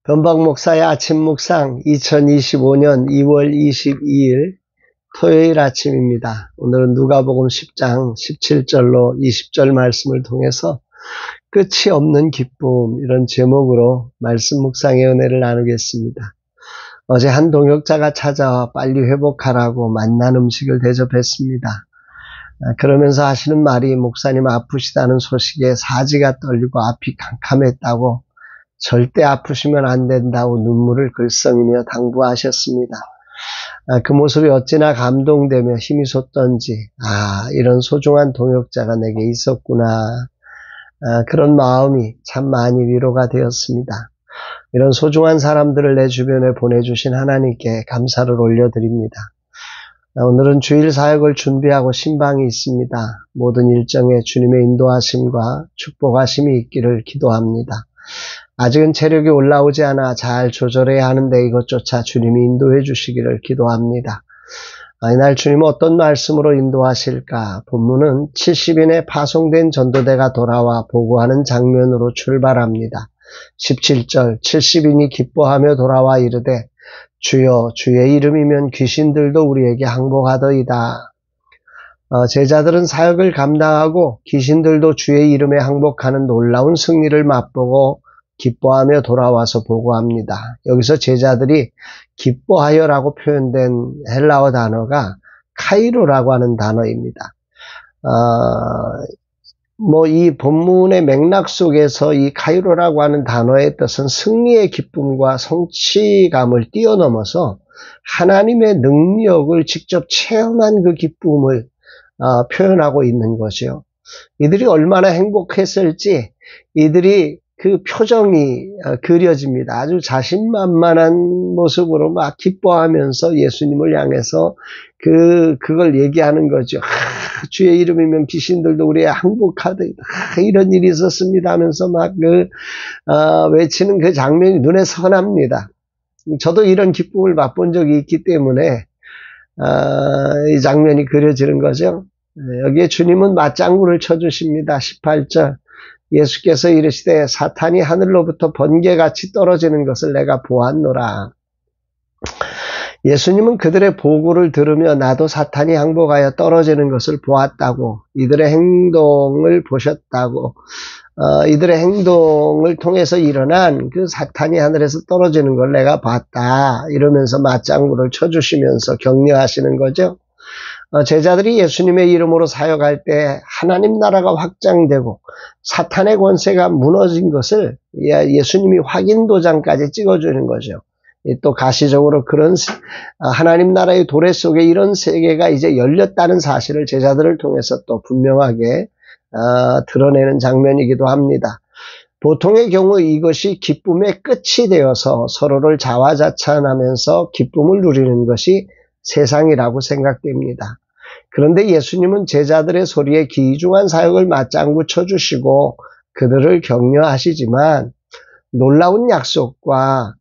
변박 목사의 아침 묵상 2025년 2월 22일 토요일 아침입니다. 오늘은 누가복음 10장 17절로 20절 말씀을 통해서 끝이 없는 기쁨 이런 제목으로 말씀 묵상의 은혜를 나누겠습니다. 어제 한 동역자가 찾아와 빨리 회복하라고 맛난 음식을 대접했습니다. 그러면서 하시는 말이 목사님 아프시다는 소식에 사지가 떨리고 앞이 캄캄했다고 절대 아프시면 안 된다고 눈물을 글썽이며 당부하셨습니다. 그 모습이 어찌나 감동되며 힘이 솟던지 이런 소중한 동역자가 내게 있었구나. 그런 마음이 참 많이 위로가 되었습니다. 이런 소중한 사람들을 내 주변에 보내주신 하나님께 감사를 올려드립니다. 오늘은 주일 사역을 준비하고 신방이 있습니다. 모든 일정에 주님의 인도하심과 축복하심이 있기를 기도합니다. 아직은 체력이 올라오지 않아 잘 조절해야 하는데 이것조차 주님이 인도해 주시기를 기도합니다. 이날 주님은 어떤 말씀으로 인도하실까? 본문은 70인의 파송된 전도대가 돌아와 보고하는 장면으로 출발합니다. 17절 70인이 기뻐하며 돌아와 이르되 주여 주의 이름이면 귀신들도 우리에게 항복하더이다. 제자들은 사역을 감당하고 귀신들도 주의 이름에 항복하는 놀라운 승리를 맛보고 기뻐하며 돌아와서 보고합니다. 여기서 제자들이 기뻐하여라고 표현된 헬라어 단어가 카이로라고 하는 단어입니다. 이 본문의 맥락 속에서 이 카이로라고 하는 단어의 뜻은 승리의 기쁨과 성취감을 뛰어넘어서 하나님의 능력을 직접 체험한 그 기쁨을 표현하고 있는 거죠. 이들이 얼마나 행복했을지 이들이 그 표정이 그려집니다. 아주 자신만만한 모습으로 막 기뻐하면서 예수님을 향해서 그걸 얘기하는 거죠. 주의 이름이면 귀신들도 우리의 항복하더이다. 이런 일이 있었습니다 하면서 막 외치는 그 장면이 눈에 선합니다. 저도 이런 기쁨을 맛본 적이 있기 때문에 이 장면이 그려지는 거죠. 여기에 주님은 맞장구를 쳐주십니다. 18절 예수께서 이르시되 사탄이 하늘로부터 번개같이 떨어지는 것을 내가 보았노라. 예수님은 그들의 보고를 들으며 나도 사탄이 항복하여 떨어지는 것을 보았다고, 이들의 행동을 보셨다고, 이들의 행동을 통해서 일어난 그 사탄이 하늘에서 떨어지는 걸 내가 봤다. 이러면서 맞장구를 쳐주시면서 격려하시는 거죠. 제자들이 예수님의 이름으로 사역할 때 하나님 나라가 확장되고 사탄의 권세가 무너진 것을 예수님이 확인 도장까지 찍어주는 거죠. 또 가시적으로 그런 하나님 나라의 도래 속에 이런 세계가 이제 열렸다는 사실을 제자들을 통해서 또 분명하게 드러내는 장면이기도 합니다. 보통의 경우 이것이 기쁨의 끝이 되어서 서로를 자화자찬하면서 기쁨을 누리는 것이 세상이라고 생각됩니다. 그런데 예수님은 제자들의 소리에 귀중한 사역을 맞장구 쳐주시고 그들을 격려하시지만 놀라운 약속과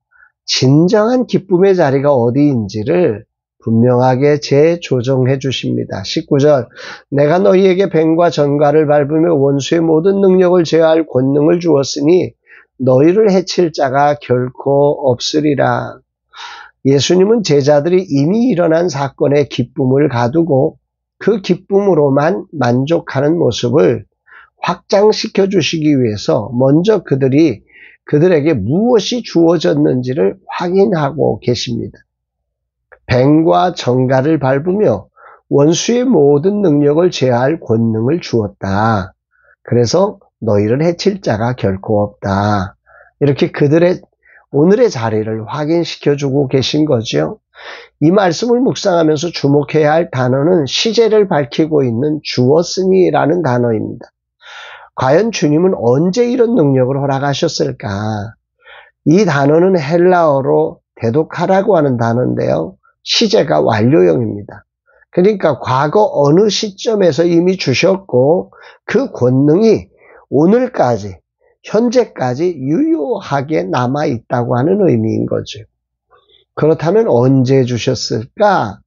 진정한 기쁨의 자리가 어디인지를 분명하게 재조정해 주십니다. 19절 내가 너희에게 뱀과 전갈을 밟으며 원수의 모든 능력을 제어할 권능을 주었으니 너희를 해칠 자가 결코 없으리라. 예수님은 제자들이 이미 일어난 사건에 기쁨을 가두고 그 기쁨으로만 만족하는 모습을 확장시켜 주시기 위해서 먼저 그들에게 무엇이 주어졌는지를 확인하고 계십니다. 뱀과 정갈을 밟으며 원수의 모든 능력을 제어할 권능을 주었다. 그래서 너희를 해칠 자가 결코 없다. 이렇게 그들의 오늘의 자리를 확인시켜주고 계신 거죠. 이 말씀을 묵상하면서 주목해야 할 단어는 시제를 밝히고 있는 주었으니라는 단어입니다. 과연 주님은 언제 이런 능력을 허락하셨을까? 이 단어는 헬라어로 대독하라고 하는 단어인데요. 시제가 완료형입니다. 그러니까 과거 어느 시점에서 이미 주셨고 그 권능이 오늘까지 현재까지 유효하게 남아있다고 하는 의미인 거죠. 그렇다면 언제 주셨을까?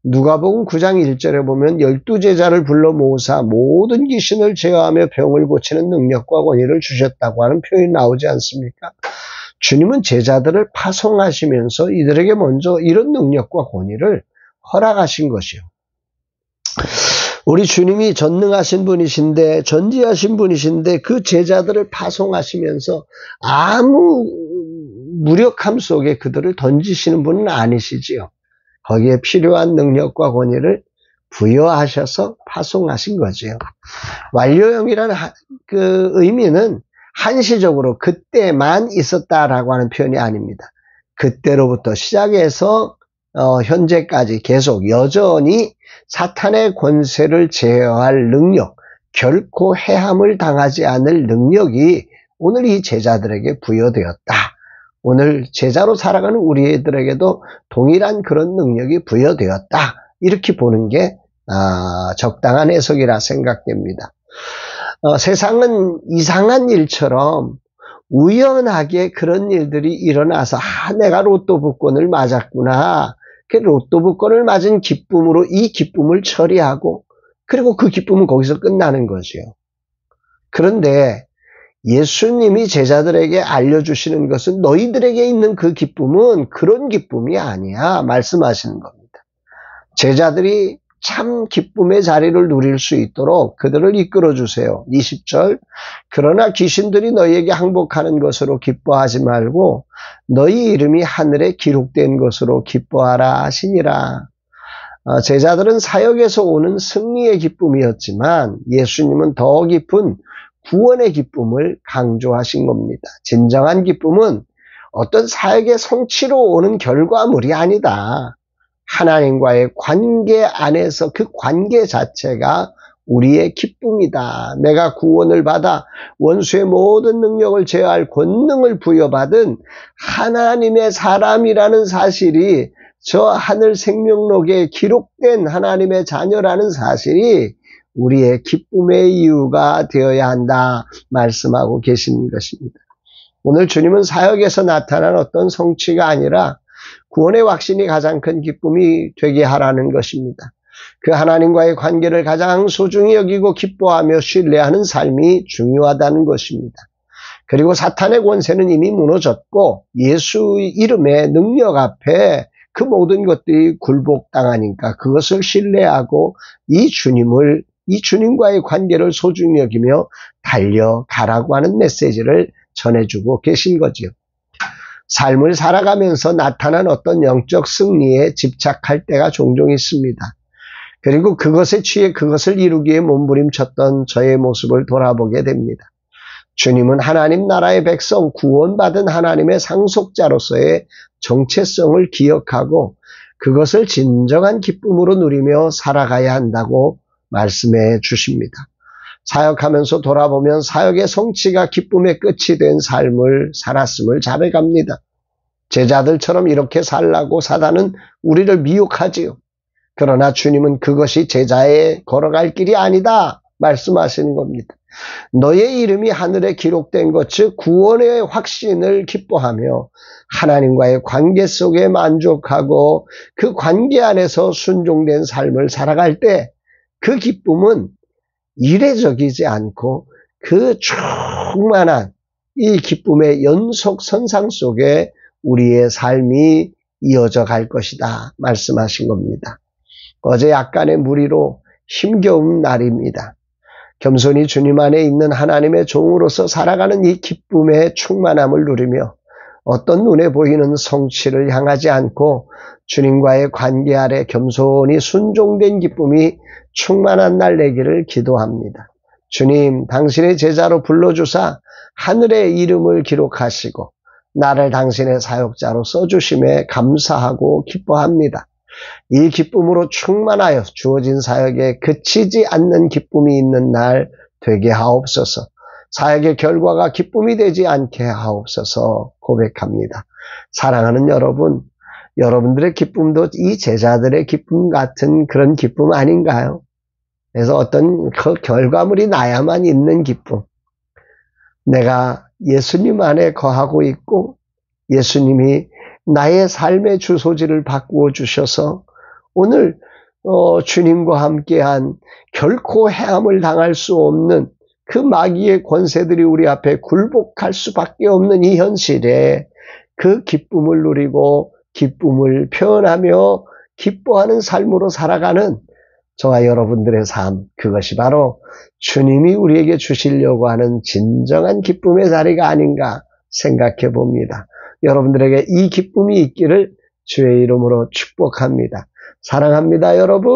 누가복음 9장 1절에 보면 12제자를 불러 모으사 모든 귀신을 제어하며 병을 고치는 능력과 권위를 주셨다고 하는 표현이 나오지 않습니까? 주님은 제자들을 파송하시면서 이들에게 먼저 이런 능력과 권위를 허락하신 것이요. 우리 주님이 전능하신 분이신데, 전지하신 분이신데 그 제자들을 파송하시면서 아무 무력함 속에 그들을 던지시는 분은 아니시지요. 거기에 필요한 능력과 권위를 부여하셔서 파송하신 거지요. 완료형이라는 그 의미는 한시적으로 그때만 있었다라고 하는 표현이 아닙니다. 그때로부터 시작해서 현재까지 계속 여전히 사탄의 권세를 제어할 능력, 결코 해함을 당하지 않을 능력이 오늘 이 제자들에게 부여되었다. 오늘 제자로 살아가는 우리들에게도 동일한 그런 능력이 부여되었다. 이렇게 보는 게 적당한 해석이라 생각됩니다. 세상은 이상한 일처럼 우연하게 그런 일들이 일어나서 내가 로또 복권을 맞았구나. 그 로또 복권을 맞은 기쁨으로 이 기쁨을 처리하고 그리고 그 기쁨은 거기서 끝나는 거죠. 그런데 예수님이 제자들에게 알려주시는 것은 너희들에게 있는 그 기쁨은 그런 기쁨이 아니야 말씀하시는 겁니다. 제자들이 참 기쁨의 자리를 누릴 수 있도록 그들을 이끌어 주세요. 20절 그러나 귀신들이 너희에게 항복하는 것으로 기뻐하지 말고 너희 이름이 하늘에 기록된 것으로 기뻐하라 하시니라. 제자들은 사역에서 오는 승리의 기쁨이었지만 예수님은 더 깊은 구원의 기쁨을 강조하신 겁니다. 진정한 기쁨은 어떤 사역의 성취로 오는 결과물이 아니다. 하나님과의 관계 안에서 그 관계 자체가 우리의 기쁨이다. 내가 구원을 받아 원수의 모든 능력을 제어할 권능을 부여받은 하나님의 사람이라는 사실이 저 하늘 생명록에 기록된 하나님의 자녀라는 사실이 우리의 기쁨의 이유가 되어야 한다 말씀하고 계시는 것입니다. 오늘 주님은 사역에서 나타난 어떤 성취가 아니라 구원의 확신이 가장 큰 기쁨이 되게 하라는 것입니다. 그 하나님과의 관계를 가장 소중히 여기고 기뻐하며 신뢰하는 삶이 중요하다는 것입니다. 그리고 사탄의 권세는 이미 무너졌고 예수 이름의 능력 앞에 그 모든 것들이 굴복당하니까 그것을 신뢰하고 이 주님과의 관계를 소중히 여기며 달려가라고 하는 메시지를 전해주고 계신 거지요. 삶을 살아가면서 나타난 어떤 영적 승리에 집착할 때가 종종 있습니다. 그리고 그것에 취해 그것을 이루기에 몸부림쳤던 저의 모습을 돌아보게 됩니다. 주님은 하나님 나라의 백성, 구원받은 하나님의 상속자로서의 정체성을 기억하고 그것을 진정한 기쁨으로 누리며 살아가야 한다고 말씀해 주십니다. 사역하면서 돌아보면 사역의 성취가 기쁨의 끝이 된 삶을 살았음을 자백합니다. 제자들처럼 이렇게 살라고 사단은 우리를 미혹하지요. 그러나 주님은 그것이 제자의 걸어갈 길이 아니다 말씀하시는 겁니다. 너의 이름이 하늘에 기록된 것, 즉 구원의 확신을 기뻐하며 하나님과의 관계 속에 만족하고 그 관계 안에서 순종된 삶을 살아갈 때 그 기쁨은 이례적이지 않고 그 충만한 이 기쁨의 연속선상 속에 우리의 삶이 이어져 갈 것이다 말씀하신 겁니다. 어제 약간의 무리로 힘겨운 날입니다. 겸손히 주님 안에 있는 하나님의 종으로서 살아가는 이 기쁨의 충만함을 누리며 어떤 눈에 보이는 성취를 향하지 않고 주님과의 관계 아래 겸손히 순종된 기쁨이 충만한 날 되기를 기도합니다. 주님, 당신의 제자로 불러주사 하늘의 이름을 기록하시고 나를 당신의 사역자로 써주심에 감사하고 기뻐합니다. 이 기쁨으로 충만하여 주어진 사역에 그치지 않는 기쁨이 있는 날 되게 하옵소서. 사역의 결과가 기쁨이 되지 않게 하옵소서 고백합니다. 사랑하는 여러분, 여러분들의 기쁨도 이 제자들의 기쁨 같은 그런 기쁨 아닌가요? 그래서 어떤 그 결과물이 나야만 있는 기쁨. 내가 예수님 안에 거하고 있고 예수님이 나의 삶의 주소지를 바꾸어 주셔서 오늘 주님과 함께한 결코 해함을 당할 수 없는 그 마귀의 권세들이 우리 앞에 굴복할 수밖에 없는 이 현실에 그 기쁨을 누리고 기쁨을 표현하며 기뻐하는 삶으로 살아가는 저와 여러분들의 삶, 그것이 바로 주님이 우리에게 주시려고 하는 진정한 기쁨의 자리가 아닌가 생각해 봅니다. 여러분들에게 이 기쁨이 있기를 주의 이름으로 축복합니다. 사랑합니다, 여러분.